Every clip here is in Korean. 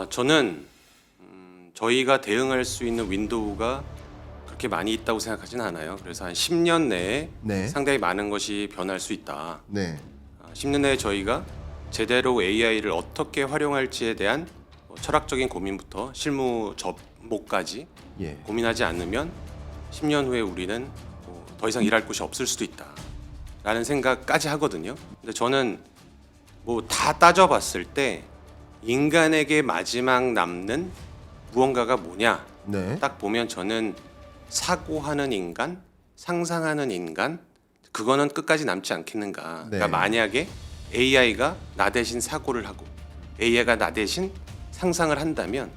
저는 저희가 대응할 수 있는 윈도우가 그렇게 많이 있다고 생각하진 않아요. 그래서 한 10년 내에 네. 상당히 많은 것이 변할 수 있다. 네. 10년 내에 저희가 제대로 AI를 어떻게 활용할지에 대한 철학적인 고민부터 실무 접목까지 예. 고민하지 않으면 10년 후에 우리는 더 이상 일할 곳이 없을 수도 있다 라는 생각까지 하거든요. 근데 저는 다 따져봤을 때 인간에게 마지막 남는 무언가가 뭐냐 네. 딱 보면 저는 사고하는 인간, 상상하는 인간, 그거는 끝까지 남지 않겠는가. 네. 그러니까 만약에 AI가 나 대신 사고를 하고 AI가 나 대신 상상을 한다면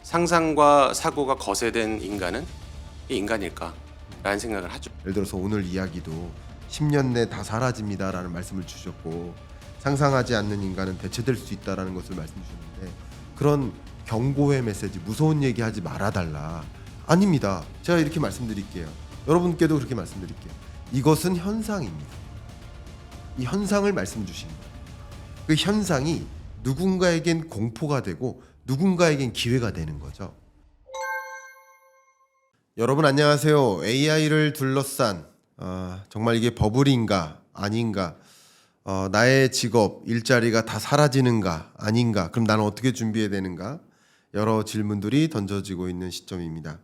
상상과 사고가 거세된 인간은 이 인간일까? 라는 생각을 하죠. 예를 들어서 오늘 이야기도 10년 내 다 사라집니다라는 말씀을 주셨고 상상하지 않는 인간은 대체될 수 있다라는 것을 말씀 주셨는데 그런 경고의 메시지, 무서운 얘기 하지 말아달라. 아닙니다. 제가 이렇게 말씀드릴게요. 여러분께도 그렇게 말씀드릴게요. 이것은 현상입니다. 이 현상을 말씀 주신 거예요. 그 현상이 누군가에겐 공포가 되고 누군가에겐 기회가 되는 거죠. 여러분 안녕하세요. AI를 둘러싼 정말 이게 버블인가 아닌가, 나의 직업, 일자리가 다 사라지는가 아닌가, 그럼 나는 어떻게 준비해야 되는가, 여러 질문들이 던져지고 있는 시점입니다.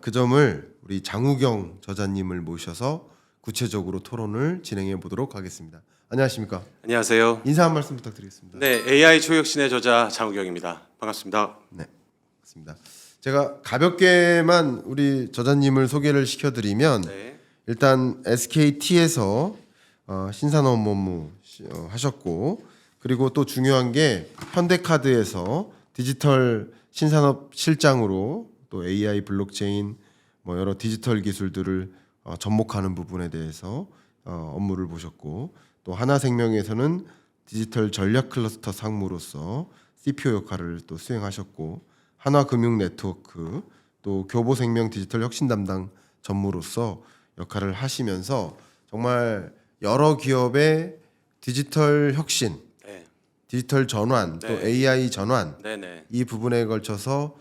그 점을 우리 장우경 저자님을 모셔서 구체적으로 토론을 진행해 보도록 하겠습니다. 안녕하십니까? 안녕하세요. 인사 한 말씀 부탁드리겠습니다. 네, AI 초혁신의 저자 장우경입니다. 반갑습니다. 네, 맞습니다. 제가 가볍게만 우리 저자님을 소개를 시켜드리면 네. 일단 SKT에서 신산업 업무 하셨고, 그리고 또 중요한 게 현대카드에서 디지털 신산업 실장으로 또 AI, 블록체인, 여러 디지털 기술들을 접목하는 부분에 대해서 업무를 보셨고, 또 하나생명에서는 디지털 전략 클러스터 상무로서 CPO 역할을 또 수행하셨고, 한화금융네트워크 또 교보생명 디지털 혁신 담당 전무로서 역할을 하시면서 정말 여러 기업의 디지털 혁신, 네. 디지털 전환, 또 네. AI 전환, 네네. 이 부분에 걸쳐서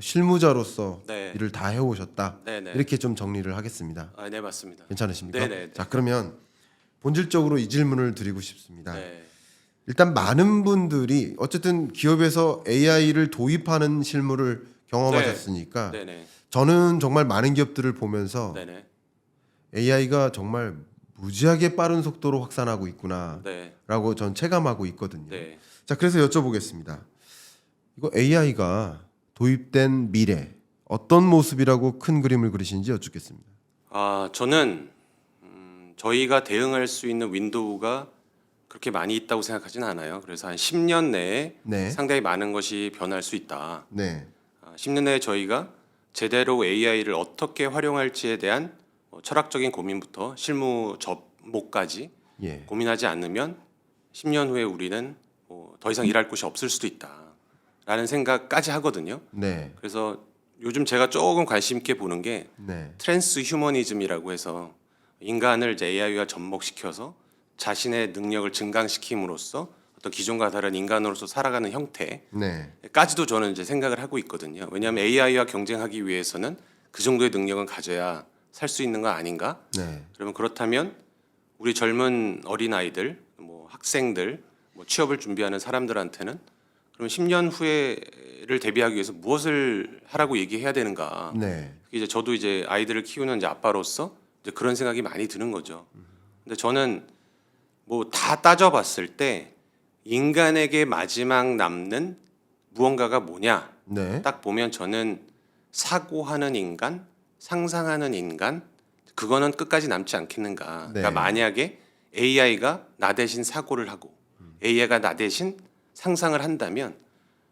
실무자로서 네. 일을 다 해오셨다. 네네. 이렇게 좀 정리를 하겠습니다. 네, 맞습니다. 괜찮으십니까? 네네. 자, 그러면 본질적으로 이 질문을 드리고 싶습니다. 네. 일단 많은 분들이 어쨌든 기업에서 AI를 도입하는 실무를 경험하셨으니까 네네. 저는 정말 많은 기업들을 보면서 네네. AI가 정말 무지하게 빠른 속도로 확산하고 있구나라고 네. 전 체감하고 있거든요. 네. 자, 그래서 여쭤보겠습니다. 이거 AI가 도입된 미래 어떤 모습이라고 큰 그림을 그리시는지 여쭙겠습니다. 저는 저희가 대응할 수 있는 윈도우가 그렇게 많이 있다고 생각하진 않아요. 그래서 한 10년 내에 네. 상당히 많은 것이 변할 수 있다. 네. 10년 내에 저희가 제대로 AI를 어떻게 활용할지에 대한 철학적인 고민부터 실무 접목까지 예. 고민하지 않으면 10년 후에 우리는 더 이상 일할 곳이 없을 수도 있다라는 생각까지 하거든요. 네. 그래서 요즘 제가 조금 관심 있게 보는 게 네. 트랜스 휴머니즘이라고 해서 인간을 이제 AI와 접목시켜서 자신의 능력을 증강시킴으로써 어떤 기존과 다른 인간으로서 살아가는 형태까지도 네. 저는 이제 생각을 하고 있거든요. 왜냐하면 AI와 경쟁하기 위해서는 그 정도의 능력은 가져야 살 수 있는 거 아닌가? 네. 그러면 그렇다면 우리 젊은 어린 아이들, 학생들, 취업을 준비하는 사람들한테는 그럼 10년 후에를 대비하기 위해서 무엇을 하라고 얘기해야 되는가? 네. 이제 저도 이제 아이들을 키우는 이제 아빠로서 이제 그런 생각이 많이 드는 거죠. 근데 저는 다 따져봤을 때 인간에게 마지막 남는 무언가가 뭐냐 네. 딱 보면 저는 사고하는 인간, 상상하는 인간, 그거는 끝까지 남지 않겠는가. 네. 그러니까 만약에 AI가 나 대신 사고를 하고 AI가 나 대신 상상을 한다면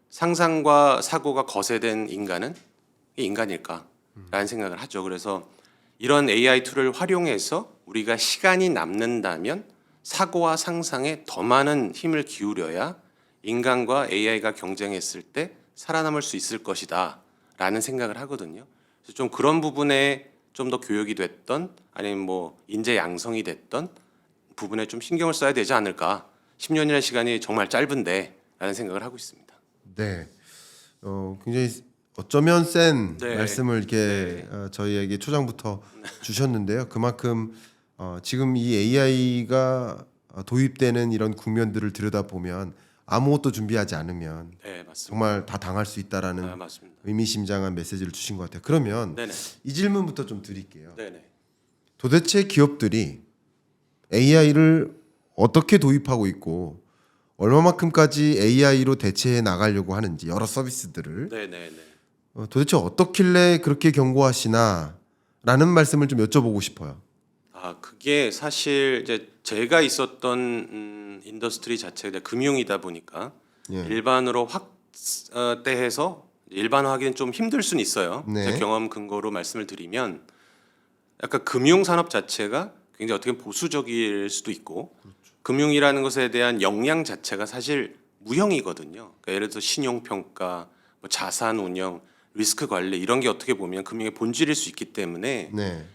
상상과 사고가 거세된 인간은 이 인간일까? 라는 생각을 하죠. 그래서 이런 AI 툴을 활용해서 우리가 시간이 남는다면 사고와 상상에 더 많은 힘을 기울여야 인간과 AI가 경쟁했을 때 살아남을 수 있을 것이다 라는 생각을 하거든요. 그래서 좀 그런 부분에 좀 더 교육이 됐던 아니면 인재 양성이 됐던 부분에 좀 신경을 써야 되지 않을까. 10년이라는 시간이 정말 짧은데 않을까라는 생각을 하고 있습니다. 네. 굉장히 어쩌면 센 네. 말씀을 이렇게 저희에게 초장부터 주셨는데요. 그만큼 지금 이 AI가 도입되는 이런 국면들을 들여다보면 아무것도 준비하지 않으면 네, 맞습니다. 정말 다 당할 수 있다라는 맞습니다. 의미심장한 메시지를 주신 것 같아요. 그러면 네네. 이 질문부터 좀 드릴게요. 네네. 도대체 기업들이 AI를 어떻게 도입하고 있고 얼마만큼까지 AI로 대체해 나가려고 하는지 여러 서비스들을 네네네. 도대체 어떻길래 그렇게 경고하시나라는 말씀을 좀 여쭤보고 싶어요. 그게 사실 이제 제가 있었던 인더스트리 자체가 이제 금융이다 보니까 예. 일반으로 확대해서 일반화하기는 좀 힘들 수는 있어요. 네. 제 경험 근거로 말씀을 드리면 약간 금융 산업 자체가 굉장히 어떻게 보면 보수적일 수도 있고 금융이라는 것에 대한 역량 자체가 사실 무형이거든요. 그러니까 예를 들어서 신용 평가, 뭐 자산 운영, 리스크 관리 이런 게 어떻게 보면 금융의 본질일 수 있기 때문에 네.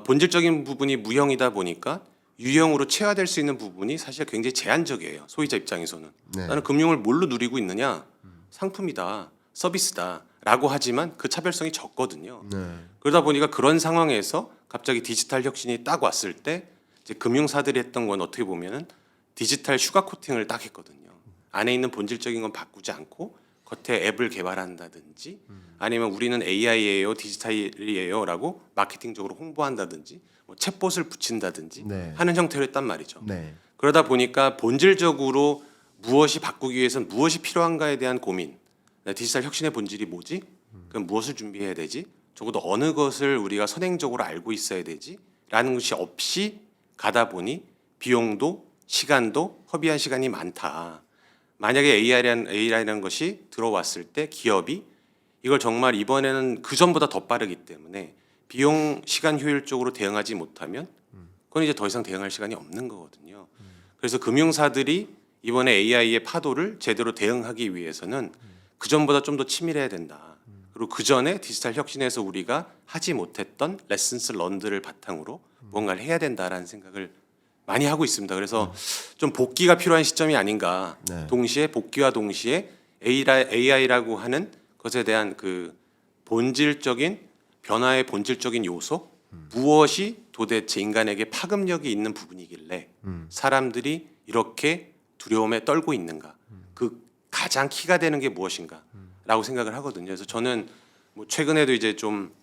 본질적인 부분이 무형이다 보니까 유형으로 체화될 수 있는 부분이 사실 굉장히 제한적이에요. 소비자 입장에서는. 네. 나는 금융을 뭘로 누리고 있느냐? 상품이다, 서비스다라고 하지만 그 차별성이 적거든요. 네. 그러다 보니까 그런 상황에서 갑자기 디지털 혁신이 딱 왔을 때 이제 금융사들이 했던 건 어떻게 보면은 디지털 슈가 코팅을 딱 했거든요. 안에 있는 본질적인 건 바꾸지 않고 겉에 앱을 개발한다든지 아니면 우리는 AI예요, 디지털이에요라고 마케팅적으로 홍보한다든지 뭐 챗봇을 붙인다든지 네. 하는 형태로 했단 말이죠. 네. 그러다 보니까 본질적으로 무엇이 바꾸기 위해서는 무엇이 필요한가에 대한 고민. 디지털 혁신의 본질이 뭐지? 그럼 무엇을 준비해야 되지? 적어도 어느 것을 우리가 선행적으로 알고 있어야 되지? 라는 것이 없이 가다 보니 비용도 시간도 허비한 시간이 많다. 만약에 AI라는 것이 들어왔을 때 기업이 이걸 정말 이번에는 그 전보다 더 빠르기 때문에 비용 시간 효율적으로 대응하지 못하면 그건 이제 더 이상 대응할 시간이 없는 거거든요. 그래서 금융사들이 이번에 AI의 파도를 제대로 대응하기 위해서는 그 전보다 좀 더 치밀해야 된다. 그리고 그 전에 디지털 혁신에서 우리가 하지 못했던 레슨스 런들을 바탕으로 뭔가를 해야 된다라는 생각을 많이 하고 있습니다. 그래서 좀 복귀가 필요한 시점이 아닌가. 네. 동시에 복귀와 동시에 AI라고 하는 것에 대한 그 본질적인 변화의 본질적인 요소 무엇이 도대체 인간에게 파급력이 있는 부분이길래 사람들이 이렇게 두려움에 떨고 있는가. 그 가장 키가 되는 게 무엇인가라고 생각을 하거든요. 그래서 저는 뭐 최근에도 이제 좀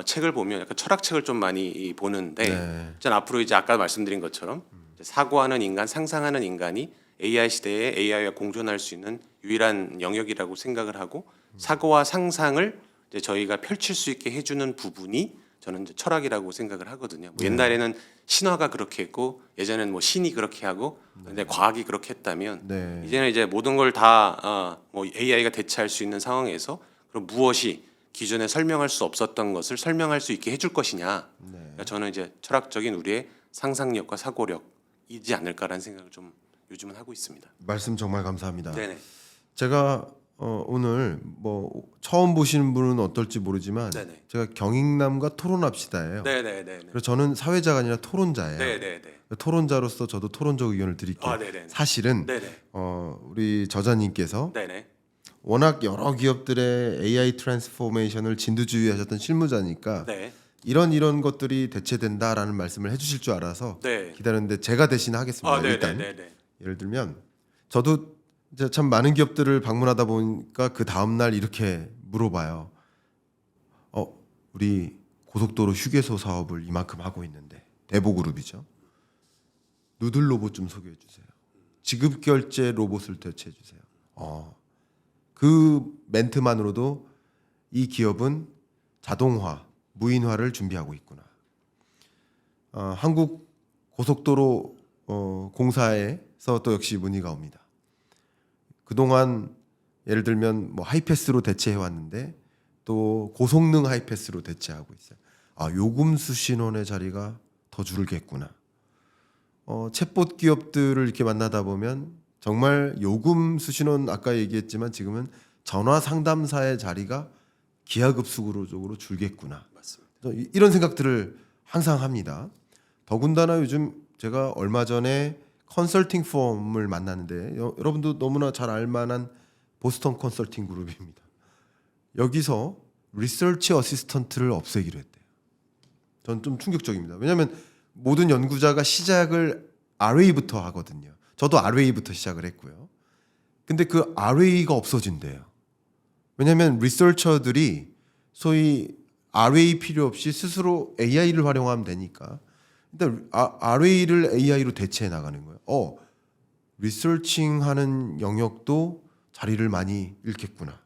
책을 보면 약간 철학책을 좀 많이 보는데 네. 전 앞으로 이제 아까 말씀드린 것처럼 이제 사고하는 인간, 상상하는 인간이 AI 시대에 AI와 공존할 수 있는 유일한 영역이라고 생각을 하고 사고와 상상을 이제 저희가 펼칠 수 있게 해주는 부분이 저는 이제 철학이라고 생각을 하거든요. 뭐 옛날에는 신화가 그렇게 했고 예전에는 뭐 신이 그렇게 하고 근데 과학이 그렇게 했다면 네. 이제는 이제 모든 걸 다 뭐 AI가 대체할 수 있는 상황에서 그럼 무엇이 기존에 설명할 수 없었던 것을 설명할 수 있게 해줄 것이냐. 네. 그러니까 저는 이제 철학적인 우리의 상상력과 사고력이지 않을까라는 생각을 좀 요즘은 하고 있습니다. 말씀 정말 감사합니다. 네네. 제가 오늘 뭐 처음 보시는 분은 어떨지 모르지만 네네. 제가 경익남과 토론합시다예요. 네네네. 그래서 저는 사회자가 아니라 토론자예요. 네네네. 토론자로서 저도 토론적 의견을 드릴게요. 네네. 사실은 네네. 우리 저자님께서 네네. 워낙 여러 기업들의 AI 트랜스포메이션을 진두지휘하셨던 실무자니까 네. 이런 것들이 대체된다라는 말씀을 해주실 줄 알아서 네. 기다렸는데 제가 대신 하겠습니다. 일단 네네네. 예를 들면 저도 이제 참 많은 기업들을 방문하다 보니까 그 다음 날 이렇게 물어봐요. 우리 고속도로 휴게소 사업을 이만큼 하고 있는데 대보그룹이죠. 누들 로봇 좀 소개해 주세요. 지급 결제 로봇을 대체해 주세요. 그 멘트만으로도 이 기업은 자동화, 무인화를 준비하고 있구나. 한국 고속도로 공사에서 또 역시 문의가 옵니다. 그동안 예를 들면 뭐 하이패스로 대체해 왔는데 또 고성능 하이패스로 대체하고 있어요. 요금 수신원의 자리가 더 줄겠구나. 챗봇 기업들을 이렇게 만나다 보면 정말 요금 수신원 아까 얘기했지만 지금은 전화 상담사의 자리가 기하급수적으로 줄겠구나. 맞습니다. 이런 생각들을 항상 합니다. 더군다나 요즘 제가 얼마 전에 컨설팅 펌을 만났는데 여러분도 너무나 잘 알만한 보스턴 컨설팅 그룹입니다. 여기서 리서치 어시스턴트를 없애기로 했대요. 전 좀 충격적입니다. 왜냐하면 모든 연구자가 시작을 RA부터 하거든요. 저도 RA부터 시작을 했고요. 근데 그 RA가 없어진대요. 왜냐하면 리서처들이 소위 RA 필요 없이 스스로 AI를 활용하면 되니까. 일단 RA를 AI로 대체해 나가는 거예요. 리서칭하는 영역도 자리를 많이 잃겠구나.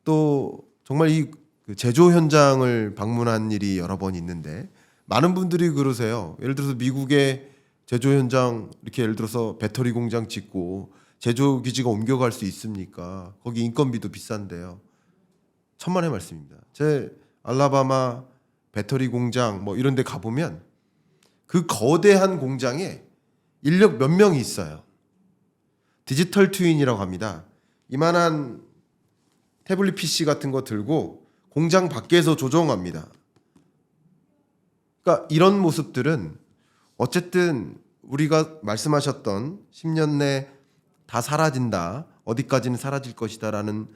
또 정말 그 제조 현장을 방문한 일이 여러 번 있는데 많은 분들이 그러세요. 예를 들어서 미국의 제조 현장 이렇게 예를 들어서 배터리 공장 짓고 제조 기지가 옮겨갈 수 있습니까? 거기 인건비도 비싼데요. 천만의 말씀입니다. 제 알라바마 배터리 공장 뭐 이런 데 가보면 그 거대한 공장에 인력 몇 명이 있어요. 디지털 트윈이라고 합니다. 이만한 태블릿 PC 같은 거 들고 공장 밖에서 조종합니다. 그러니까 이런 모습들은 어쨌든 우리가 말씀하셨던 10년 내 다 사라진다. 어디까지는 사라질 것이다라는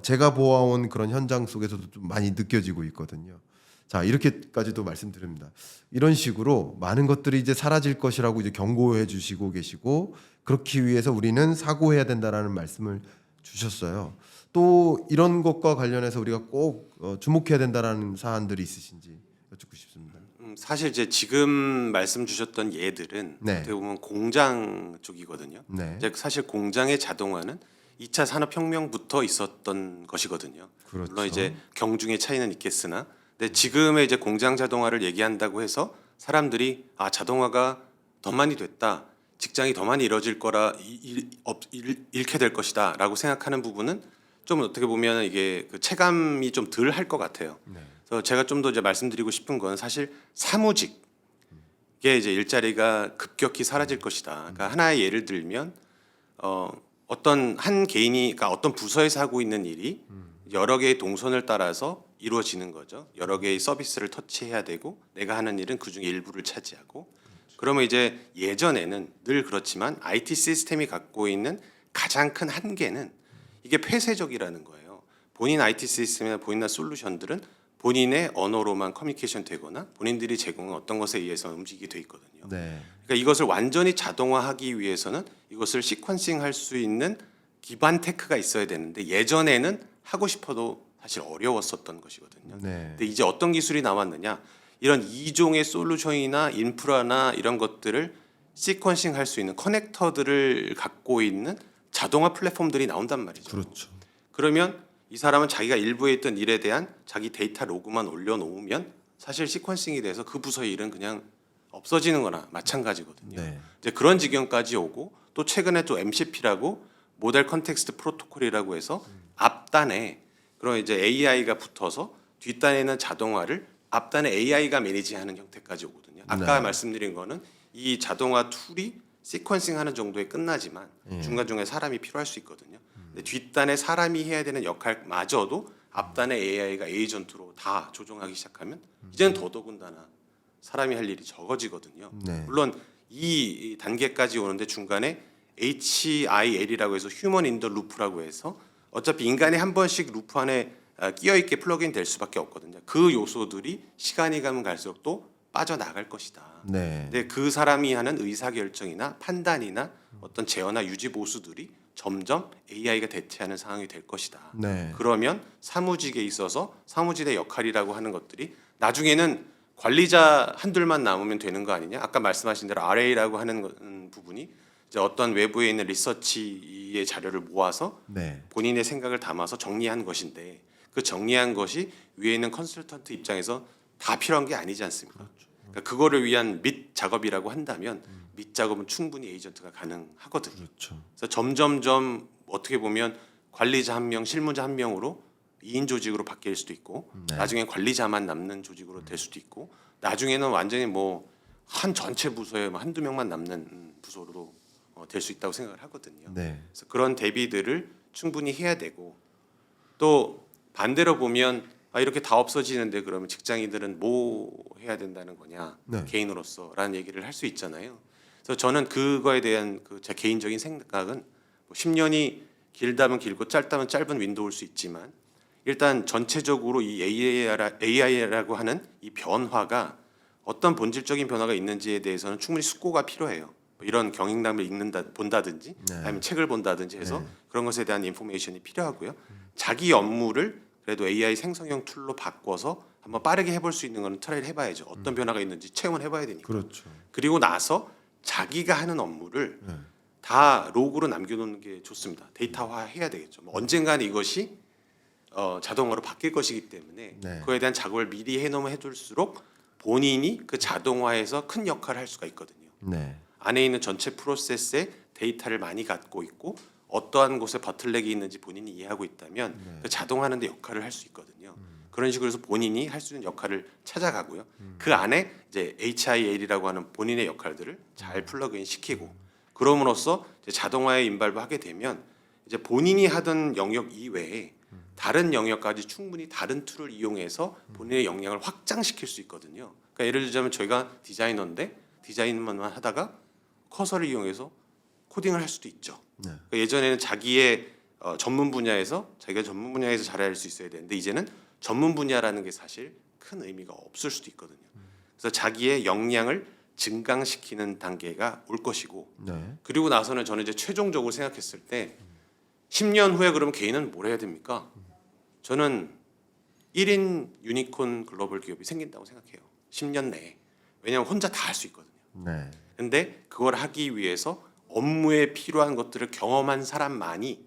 제가 보아온 그런 현장 속에서도 좀 많이 느껴지고 있거든요. 자, 이렇게까지도 말씀드립니다. 이런 식으로 많은 것들이 이제 사라질 것이라고 이제 경고해 주시고 계시고 그렇기 위해서 우리는 사고해야 된다라는 말씀을 주셨어요. 또 이런 것과 관련해서 우리가 꼭 주목해야 된다라는 사안들이 있으신지 여쭙고 싶습니다. 사실 이제 지금 말씀 주셨던 예들은 네. 어떻게 보면 공장 쪽이거든요. 네. 이제 사실 공장의 자동화는 2차 산업혁명부터 있었던 것이거든요. 그렇죠. 물론 이제 경중의 차이는 있겠으나, 근데 지금의 이제 공장 자동화를 얘기한다고 해서 사람들이 자동화가 더 많이 됐다, 직장이 더 많이 잃어질 거라 잃게 될 것이다라고 생각하는 부분은 좀 어떻게 보면 이게 그 체감이 좀 덜 할 것 같아요. 네. 그래서 제가 좀 더 이제 말씀드리고 싶은 건 사실 사무직의 이제 일자리가 급격히 사라질 것이다. 그러니까 하나의 예를 들면 어떤 한 개인이, 그러니까 어떤 부서에서 하고 있는 일이 여러 개의 동선을 따라서 이루어지는 거죠. 여러 개의 서비스를 터치해야 되고 내가 하는 일은 그중에 일부를 차지하고, 그러면 이제 예전에는 늘 그렇지만 IT 시스템이 갖고 있는 가장 큰 한계는 이게 폐쇄적이라는 거예요. 본인 IT 시스템이나 본인의 솔루션들은 본인의 언어로만 커뮤니케이션 되거나 본인들이 제공한 어떤 것에 의해서 움직이게 돼 있거든요. 네. 그러니까 이것을 완전히 자동화하기 위해서는 이것을 시퀀싱 할 수 있는 기반 테크가 있어야 되는데 예전에는 하고 싶어도 사실 어려웠었던 것이거든요. 네. 근데 이제 어떤 기술이 나왔느냐? 이런 이종의 솔루션이나 인프라나 이런 것들을 시퀀싱 할 수 있는 커넥터들을 갖고 있는 자동화 플랫폼들이 나온단 말이죠. 그렇죠. 그러면 이 사람은 자기가 일부에 있던 일에 대한 자기 데이터 로그만 올려놓으면 사실 시퀀싱이 돼서 그 부서의 일은 그냥 없어지는 거나 마찬가지거든요. 네. 이제 그런 지경까지 오고, 또 최근에 또 MCP라고 모델 컨텍스트 프로토콜이라고 해서 앞단에 그런 이제 AI가 붙어서 뒷단에는 자동화를 앞단에 AI가 매니지하는 형태까지 오거든요. 아까 네. 말씀드린 거는 이 자동화 툴이 시퀀싱하는 정도에 끝나지만 중간중간에 사람이 필요할 수 있거든요. 근데 뒷단에 사람이 해야 되는 역할마저도 앞단에 AI가 에이전트로 다 조종하기 시작하면 이제는 더더군다나 사람이 할 일이 적어지거든요. 네. 물론 이 단계까지 오는데 중간에 HIL이라고 해서 휴먼 인더 루프라고 해서 어차피 인간이 한 번씩 루프 안에 끼어 있게 플러그인 될 수밖에 없거든요. 그 요소들이 시간이 가면 갈수록 또 빠져나갈 것이다. 네. 근데 그 사람이 하는 의사결정이나 판단이나 어떤 제어나 유지 보수들이 점점 AI가 대체하는 상황이 될 것이다. 네. 그러면 사무직에 있어서 사무직의 역할이라고 하는 것들이 나중에는 관리자 한둘만 남으면 되는 거 아니냐? 아까 말씀하신 대로 RA라고 하는 부분이 이제 어떤 외부에 있는 리서치의 자료를 모아서 네. 본인의 생각을 담아서 정리한 것인데, 그 정리한 것이 위에 있는 컨설턴트 입장에서 다 필요한 게 아니지 않습니까? 그러니까 그거를 위한 밑 작업이라고 한다면 밑 작업은 충분히 에이전트가 가능하거든요. 그렇죠. 그래서 점점점 어떻게 보면 관리자 한 명, 실무자 한 명으로 2인 조직으로 바뀔 수도 있고, 네. 나중에 관리자만 남는 조직으로 될 수도 있고, 나중에는 완전히 뭐 한 전체 부서에 한두 명만 남는 부서로 될 수 있다고 생각을 하거든요. 네. 그래서 그런 대비들을 충분히 해야 되고, 또 반대로 보면 이렇게 다 없어지는데 그러면 직장인들은 뭐 해야 된다는 거냐, 네. 개인으로서라는 얘기를 할 수 있잖아요. 그래서 저는 그거에 대한 제 개인적인 생각은 뭐 10년이 길다면 길고 짧다면 짧은 윈도우일 수 있지만 일단 전체적으로 이 AI라고 하는 이 변화가 어떤 본질적인 변화가 있는지에 대해서는 충분히 숙고가 필요해요. 뭐 이런 경영담을 본다든지 네. 아니면 책을 본다든지 해서 네. 그런 것에 대한 인포메이션이 필요하고요. 자기 업무를 그래도 AI 생성형 툴로 바꿔서 한번 빠르게 해볼 수 있는 거는 트라이를 해봐야죠. 어떤 변화가 있는지 체험을 해봐야 되니까. 그렇죠. 그리고 나서 자기가 하는 업무를 네. 다 로그로 남겨놓는 게 좋습니다. 데이터화 해야 되겠죠. 뭐 언젠가는 이것이 자동화로 바뀔 것이기 때문에 네. 그거에 대한 작업을 미리 해놓으면 해둘수록 본인이 그 자동화에서 큰 역할을 할 수가 있거든요. 네. 안에 있는 전체 프로세스에 데이터를 많이 갖고 있고 어떠한 곳에 버틀렉이 있는지 본인이 이해하고 있다면 그 자동화하는 데 역할을 할 수 있거든요. 그런 식으로 해서 본인이 할 수 있는 역할을 찾아가고요. 그 안에 이제 HIL이라고 하는 본인의 역할들을 잘 플러그인 시키고 그럼으로써 이제 자동화에 인발부하게 되면 이제 본인이 하던 영역 이외에 다른 영역까지 충분히 다른 툴을 이용해서 본인의 역량을 확장시킬 수 있거든요. 그러니까 예를 들자면 저희가 디자이너인데 디자인만 하다가 커서를 이용해서 코딩을 할 수도 있죠. 네. 그러니까 예전에는 자기의 전문 분야에서 자기가 전문 분야에서 잘할 수 있어야 되는데 이제는 전문 분야라는 게 사실 큰 의미가 없을 수도 있거든요. 그래서 자기의 역량을 증강시키는 단계가 올 것이고 네. 그리고 나서는 저는 이제 최종적으로 생각했을 때 10년 후에 그러면 개인은 뭘 해야 됩니까? 저는 1인 유니콘 글로벌 기업이 생긴다고 생각해요. 10년 내에. 왜냐하면 혼자 다 할 수 있거든요. 네. 근데 그걸 하기 위해서 업무에 필요한 것들을 경험한 사람만이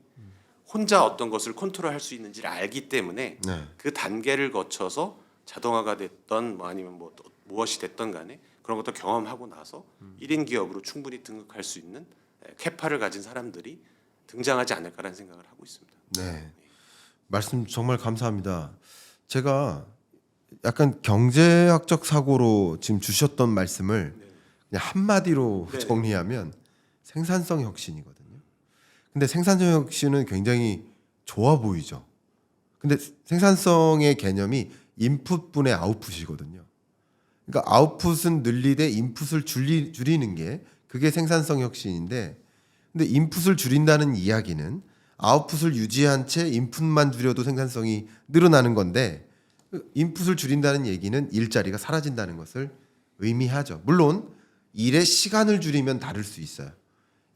혼자 어떤 것을 컨트롤할 수 있는지를 알기 때문에 네. 그 단계를 거쳐서 자동화가 됐던 뭐 아니면 뭐 무엇이 됐던 간에 그런 것도 경험하고 나서 1인 기업으로 충분히 등극할 수 있는 캐파를 가진 사람들이 등장하지 않을까라는 생각을 하고 있습니다. 네. 말씀 정말 감사합니다. 제가 약간 경제학적 사고로 지금 주셨던 말씀을 그냥 한마디로 네. 정리하면 생산성 혁신이거든요. 근데 생산성 혁신은 굉장히 좋아 보이죠. 근데 생산성의 개념이 인풋분의 아웃풋이거든요. 그러니까 아웃풋은 늘리되 인풋을 줄이는 게 그게 생산성 혁신인데, 근데 인풋을 줄인다는 이야기는 아웃풋을 유지한 채 인풋만 줄여도 생산성이 늘어나는 건데, 인풋을 줄인다는 얘기는 일자리가 사라진다는 것을 의미하죠. 물론 일의 시간을 줄이면 다를 수 있어요.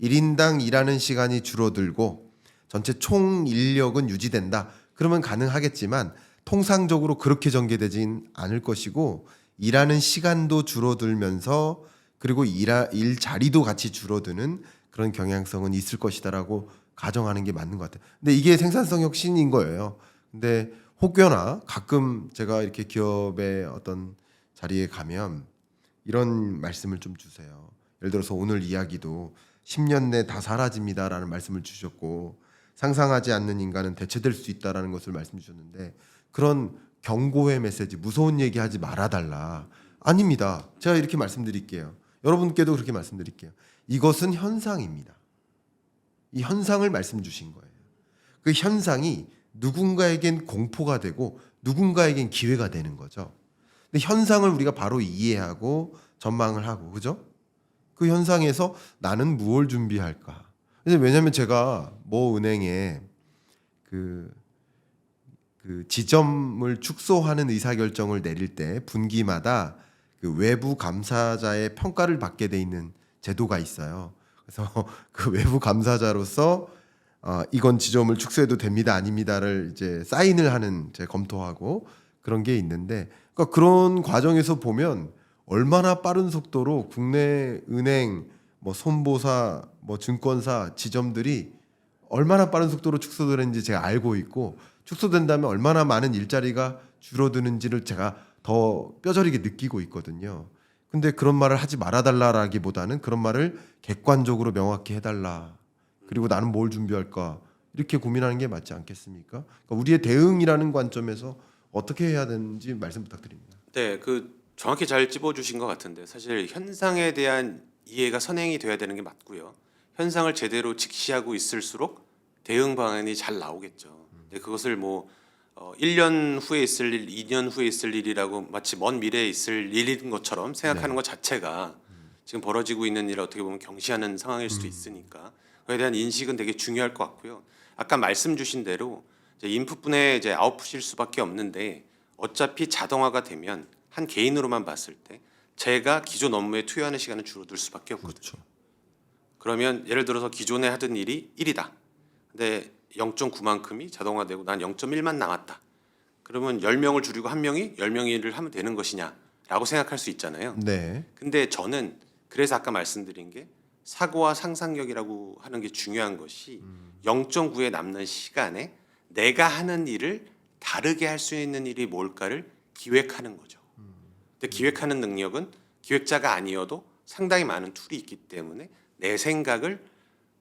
1인당 일하는 시간이 줄어들고 전체 총 인력은 유지된다. 그러면 가능하겠지만 통상적으로 그렇게 전개되진 않을 것이고, 일하는 시간도 줄어들면서 그리고 일 자리도 같이 줄어드는 그런 경향성은 있을 것이다라고 가정하는 게 맞는 것 같아요. 근데 이게 생산성 혁신인 거예요. 근데 혹여나 가끔 제가 이렇게 기업의 어떤 자리에 가면 이런 말씀을 좀 주세요. 예를 들어서 오늘 이야기도 10년 내 다 사라집니다라는 말씀을 주셨고, 상상하지 않는 인간은 대체될 수 있다라는 것을 말씀 주셨는데, 그런 경고의 메시지, 무서운 얘기하지 말아달라. 아닙니다. 제가 이렇게 말씀드릴게요. 여러분께도 그렇게 말씀드릴게요. 이것은 현상입니다. 이 현상을 말씀 주신 거예요. 그 현상이 누군가에겐 공포가 되고 누군가에겐 기회가 되는 거죠. 근데 현상을 우리가 바로 이해하고 전망을 하고, 그죠? 그 현상에서 나는 무엇을 준비할까? 왜냐하면 제가 모 은행에 그 지점을 축소하는 의사결정을 내릴 때 분기마다 그 외부 감사자의 평가를 받게 돼 있는 제도가 있어요. 그래서 그 외부 감사자로서 이건 지점을 축소해도 됩니다, 아닙니다를 이제 사인을 하는, 제 검토하고 그런 게 있는데, 그러니까 그런 과정에서 보면 얼마나 빠른 속도로 국내 은행, 뭐 손보사, 뭐 증권사, 지점들이 얼마나 빠른 속도로 축소되는지 제가 알고 있고, 축소된다면 얼마나 많은 일자리가 줄어드는지를 제가 더 뼈저리게 느끼고 있거든요. 근데 그런 말을 하지 말아달라라기보다는 그런 말을 객관적으로 명확히 해달라. 그리고 나는 뭘 준비할까? 이렇게 고민하는 게 맞지 않겠습니까? 그러니까 우리의 대응이라는 관점에서 어떻게 해야 되는지 말씀 부탁드립니다. 네, 정확히 잘 찝어주신 것 같은데 사실 현상에 대한 이해가 선행이 돼야 되는 게 맞고요. 현상을 제대로 직시하고 있을수록 대응 방안이 잘 나오겠죠. 근데 그것을 뭐 1년 후에 있을 일, 2년 후에 있을 일이라고 마치 먼 미래에 있을 일인 것처럼 생각하는 것 자체가 지금 벌어지고 있는 일을 어떻게 보면 경시하는 상황일 수도 있으니까 그에 대한 인식은 되게 중요할 것 같고요. 아까 말씀 주신 대로 이제 인풋분에 이제 아웃풋일 수밖에 없는데 어차피 자동화가 되면 한 개인으로만 봤을 때 제가 기존 업무에 투여하는 시간은 줄어들 수밖에 없거든요. 그렇죠. 그러면 예를 들어서 기존에 하던 일이 1이다. 근데 0.9만큼이 자동화되고 난 0.1만 남았다. 그러면 10명을 줄이고 한 명이 10명의 일을 하면 되는 것이냐라고 생각할 수 있잖아요. 네. 근데 저는 그래서 아까 말씀드린 게 사고와 상상력이라고 하는 게 중요한 것이 0.9에 남는 시간에 내가 하는 일을 다르게 할 수 있는 일이 뭘까를 기획하는 거죠. 근데 기획하는 능력은 기획자가 아니어도 상당히 많은 툴이 있기 때문에 내 생각을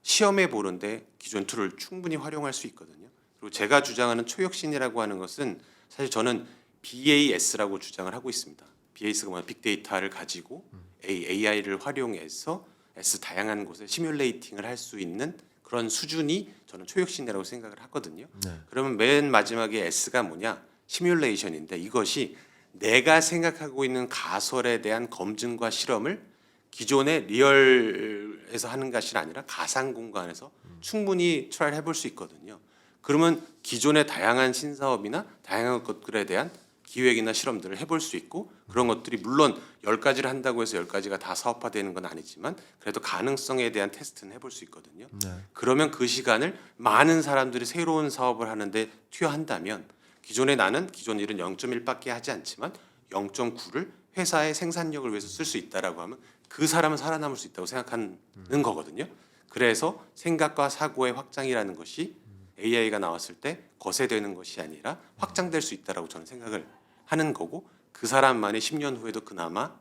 시험해 보는데 기존 툴을 충분히 활용할 수 있거든요. 그리고 제가 주장하는 초혁신이라고 하는 것은 사실 저는 BAS라고 주장을 하고 있습니다. BAS가 뭐냐 빅데이터를 가지고 AI를 활용해서 S 다양한 곳에 시뮬레이팅을 할 수 있는 그런 수준이 저는 초혁신이라고 생각을 하거든요. 네. 그러면 맨 마지막에 S가 뭐냐 시뮬레이션인데 이것이 내가 생각하고 있는 가설에 대한 검증과 실험을 기존의 리얼에서 하는 것이 아니라 가상 공간에서 충분히 트라이를 해볼 수 있거든요. 그러면 기존의 다양한 신사업이나 다양한 것들에 대한 기획이나 실험들을 해볼 수 있고 그런 것들이 물론 10가지를 한다고 해서 10가지가 다 사업화되는 건 아니지만 그래도 가능성에 대한 테스트는 해볼 수 있거든요. 네. 그러면 그 시간을 많은 사람들이 새로운 사업을 하는데 투여한다면 기존에 나는 기존 일은 0.1밖에 하지 않지만 0.9를 회사의 생산력을 위해서 쓸 수 있다라고 하면 그 사람은 살아남을 수 있다고 생각하는 거거든요. 그래서 생각과 사고의 확장이라는 것이 AI가 나왔을 때 거세되는 것이 아니라 확장될 수 있다라고 저는 생각을 하는 거고 그 사람만이 10년 후에도 그나마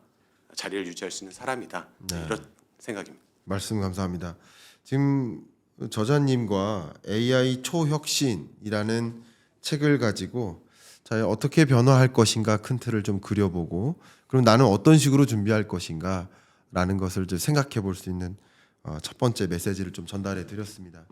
자리를 유지할 수 있는 사람이다. 네. 이런 생각입니다. 말씀 감사합니다. 지금 저자님과 AI 초혁신이라는 책을 가지고 자, 어떻게 변화할 것인가 큰 틀을 좀 그려보고 그럼 나는 어떤 식으로 준비할 것인가라는 것을 좀 생각해 볼 수 있는 첫 번째 메시지를 좀 전달해 드렸습니다.